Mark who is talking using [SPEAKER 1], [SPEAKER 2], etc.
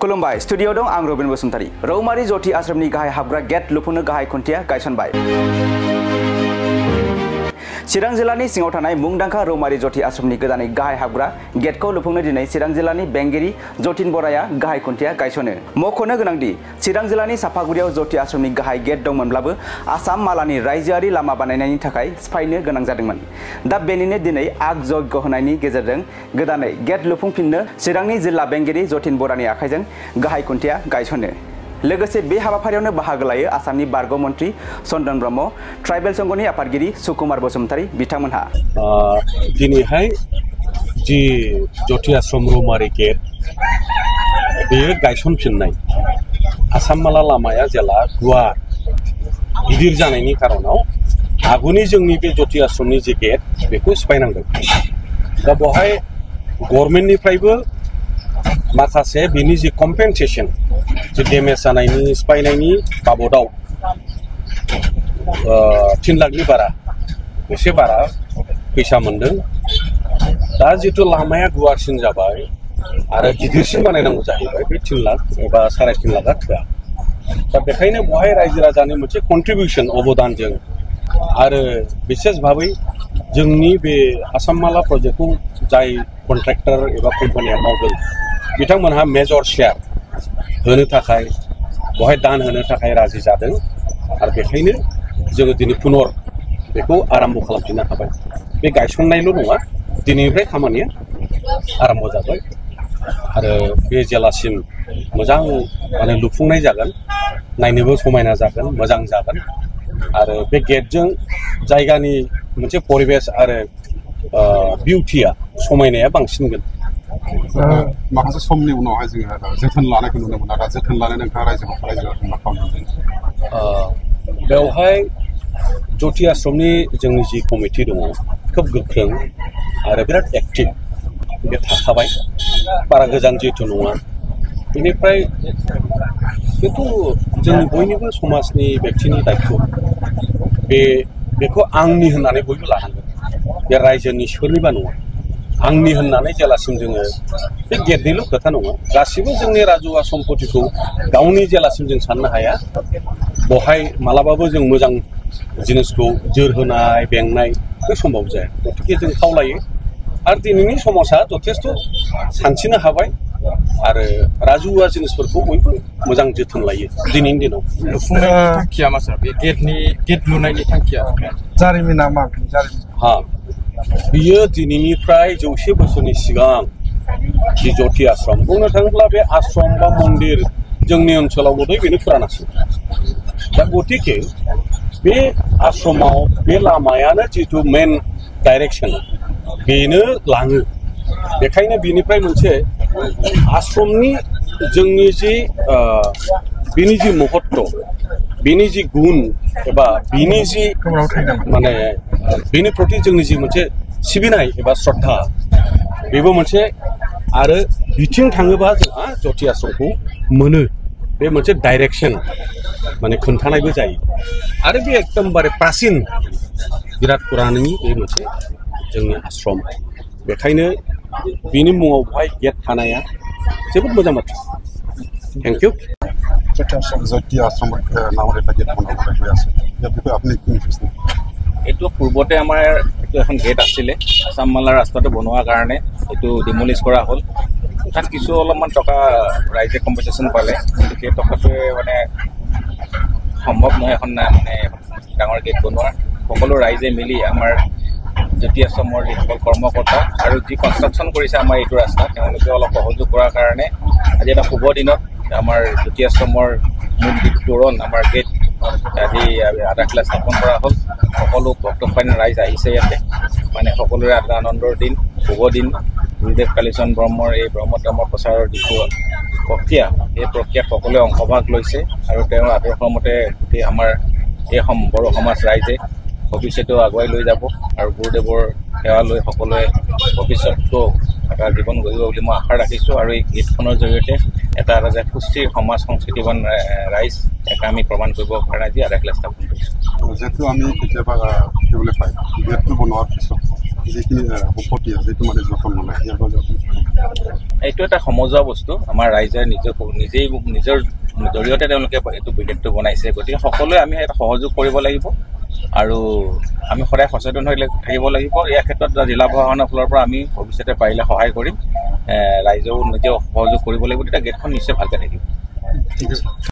[SPEAKER 1] खुलुमबाय स्टुडियो दं आं रबिन बसुमतारी रौमारी जथि आश्रमनि गाहाय हाबग्रा गेट लुफुंनो गाहाय खुन्थिया गायसनबाय चिरां जिल्लानि सिङाव थानाय मुंदांखा रौमारी जथि आश्रमनि गोदानै गाहाय हाबग्रा गेटखौ लुफुंनो दिनै चिरां जिल्लानि बेंगिरि जतिन बराया गाहाय खुन्थिया गायसनो मख'नो गोनांदि चिरां जिल्लानि सापागुरियाव जथि आश्रमनि गाहाय गेट दंमोनब्लाबो आसाम मालानि रायजोआरि लामा बानायनायनि थाखाय सिफायनो गोनां जादोंमोन दा बेनिनो दिनै आग जग्य होनायनि गेजेरजों गोदानै गेट लुफुंफिननो चिरांनि जिल्ला बेंगिरि जतिन बरानि आखाइजों गाहाय खुन्थिया गायसनो लोगोसे बे हाबाफारियावनो बाहागो लायो आसामनि बारग' मन्त्रि चन्दन ब्रह्म ट्राइबेल संघनि आफादगिरि सुकुमार बसुमतारी बिथांमोनहा
[SPEAKER 2] दिनैहाय जि जथि आश्रम रौमारी गेट बेयो गायसनफिननाय आसाम माला लामाया जेला गुवार गिदिर जानायनि कारनाव आगुनि जोंनि बे जथि आश्रमनि जि गेट बेखौ सिफायनांगौ दा बेवहाय गभर्नमेन्टनिफ्रायबो माखासे बिनि जि कम्पेनसेसन जि डेमेज जानायनि सिफायनायनि बाबदाव 3 लाखनि बारा एसे बारा फैसा मोनदों दा जितु लामाया गुवारसिन जाबाय आरो गिदिरसिन बानायनांगौ जाहैबाय बे 3 लाख एबा 3.5 लाखआ थोआ दा बेखायनो बेवहाय रायजो राजानि मोनसे कन्ट्रिबिउसन अबदानजों आरो विशेष भाबै जोंनि बे आसाम माला प्रजेक्टखौ जाय कन्ट्रेक्टर एबा कम्पानिया मावदों बिथांमोनहा मेजर शेयार होनो थाखाय बेवहाय दान होनो थाखाय राजि जादों आरो बेखायनो जोङो दिनै पुनर बेखौ आरम्भ खालामफिननो हाबाय बे गायसननायल' नङा दिनैनिफ्राय खामानिया आरम्भ जाबाय आरो बे जेलासिम मोजां माने लुफुंनाय जागोन नायनोबो समायना जागोन मोजां जागोन आरो बे गेटजों जायगानि मोनसे परिबेस आरो बिउटिया समायनाया बांसिनगोन
[SPEAKER 3] माखासे समनि उनावहाय जोङो जोथोन लानायखौ नुनो मोनो आरो जोथोन लानो नोंथाङा रायजोआव मा खालामदों
[SPEAKER 2] बेवहाय जथि आश्रमनि जोंनि जि कमिटि दङ खोब गोख्रों आरो बिराद एक्टिभ बे थाखाबाय बारा गोजान जिहेथु नङा बेनिफ्राय बेथ' जोंनि बयनिबो समाजनि व्यक्तिनि दायित्व बेखौ आंनि होननानै बयबो लानांगोन बे रायजोनि सोरनिबा नङा आंनि होननानै जेलासिम जोङो बे गेटनिल' खोथा नङा गासिबो जोंनि राजुवा सम्पतिखौ गावनि जेलासिम जों साननो हाया बेवहाय मालाबाबो जों मोजां जिनिसखौ जोर होनाय बेंनाय बे सम्भब जाया गतिके जों खावलायो आरो दिनैनि समाजा जथेस्थ' सानसिनो हाबाय आरो राजुवा जिनिसफोरखौ बयबो मोजां जोथोन लायो दिनैनि दिनाव
[SPEAKER 4] थांखिया मा सार बे गेट लुनायनि थांखिया
[SPEAKER 3] जारिमिना मा
[SPEAKER 2] हा बियो दिनैनिफ्राय 100 बोसोरनि सिगां जि जथि आश्रम बुंनो थाङोब्ला बे आश्रम बा मन्दिर जोंनि ओनसोलाव बोदै बेनो फुरानासिन दा गतिके बे आश्रमाव बे लामायानो जितु मेन डाइरेक्सन बेनो लाङो बेखायनो बिनिफ्राय मोनसे आश्रमनि जोंनि जि बिनि जि महत्व बिनि जि गुन एबा बिनि जि माने बिनि प्रति जोंनि जि मोनसे सिबिनाय एबा श्रद्धा बेबो मोनसे आरो बिथिं थाङोबा जोंहा जथि आश्रमखौ मोनो बे मोनसे डाइरेक्सन माने खोन्थानायबो जायो आरो बे एकदमबारे प्राचीन बिराद पुराननि बे मोनसे जोंनि आश्रम बेखायनो बिनि मुङाव बेवहाय गेट थानाया जोबोद मोजां बाथ्रा थेंक इउ
[SPEAKER 3] जथि आश्रम नाমৰ এটা গেট বনাব হৈ আছে ইয়াৰ বিষয়ে আপুনি কি কৈছে
[SPEAKER 4] এইটো পূৰ্বতে আমাৰ এইটো এখন গেট আছিলে আসাম মালাৰ ৰাস্তাটো বনোৱাৰ কাৰণে এইটো ডিমলিছ কৰা হ'ল তাত কিছু অলপমান টকা ৰাইজে কম্পেনচেশ্যন পালে কিন্তু সেই টকাটোৱে মানে সম্ভৱ নহয় এখন মানে ডাঙৰ গেট বনোৱাৰ সকলো ৰাইজে মিলি আমাৰ জতি আশ্ৰমৰ যিসকল কৰ্মকৰ্তা আৰু যি কনষ্ট্ৰাকশ্যন কৰিছে আমাৰ এইটো ৰাস্তা তেওঁলোকে অলপ সহযোগ কৰাৰ কাৰণে আজি এটা শুভ দিনত আমাৰ জতি আশ্ৰমৰ মূল তোৰণ আমাৰ গেট আজি আধাখিলা স্থাপন কৰা হ'ল সকলো ভক্তপ্ৰাণ ৰাইজ আহিছে ইয়াতে মানে সকলোৰে এটা আনন্দৰ দিন শুভ দিন গুৰুদেৱ কালীচৰণ ব্ৰহ্মৰ এই ব্ৰহ্মধামৰ প্ৰচাৰৰ যিটো প্ৰক্ৰিয়া এই প্ৰক্ৰিয়াত সকলোৱে অংশভাগ লৈছে আৰু তেওঁৰ আদৰ্শ মতে গোটেই আমাৰ এই বড়ো সমাজ ৰাইজে ভৱিষ্যতেও আগুৱাই লৈ যাব আৰু গুৰুদেৱৰ সেৱা লৈ সকলোৱে ভৱিষ্যতটো এটা জীৱন গঢ়িব বুলি মই আশা ৰাখিছোঁ আৰু এই গীতখনৰ জৰিয়তে এটা যে সুস্থিৰ সমাজ সংস্কৃতিবান ৰাইজ এটা আমি প্ৰমাণ কৰিব কাৰণে আজি আধাখিলা স্থাপন কৰিছোঁ
[SPEAKER 3] যেহেতু আমি কেতিয়াবা দেখিবলৈ পাই গেটটো বনোৱাৰ পিছত যিখিনি সম্পত্তি আছে সেইটো মানে যতন নলয় ইয়াৰ বাবে
[SPEAKER 4] এইটো এটা সমজুৱা বস্তু আমাৰ ৰাইজে নিজেই নিজৰ জৰিয়তে তেওঁলোকে এইটো ব্ৰিগেডটো বনাইছে গতিকে সকলোৱে আমি এটা সহযোগ কৰিব লাগিব আৰু আমি সদায় সচেতন হৈ থাকিব লাগিব এই ক্ষেত্ৰত জিলা প্ৰশাসনৰ ফালৰ পৰা আমি ভৱিষ্যতে পাৰিলে সহায় কৰিম ৰাইজেও নিজেও সহযোগ কৰিব লাগিব তেতিয়া গেটখন নিশ্চয় ভালকৈ থাকিব
[SPEAKER 3] ঠিক আছে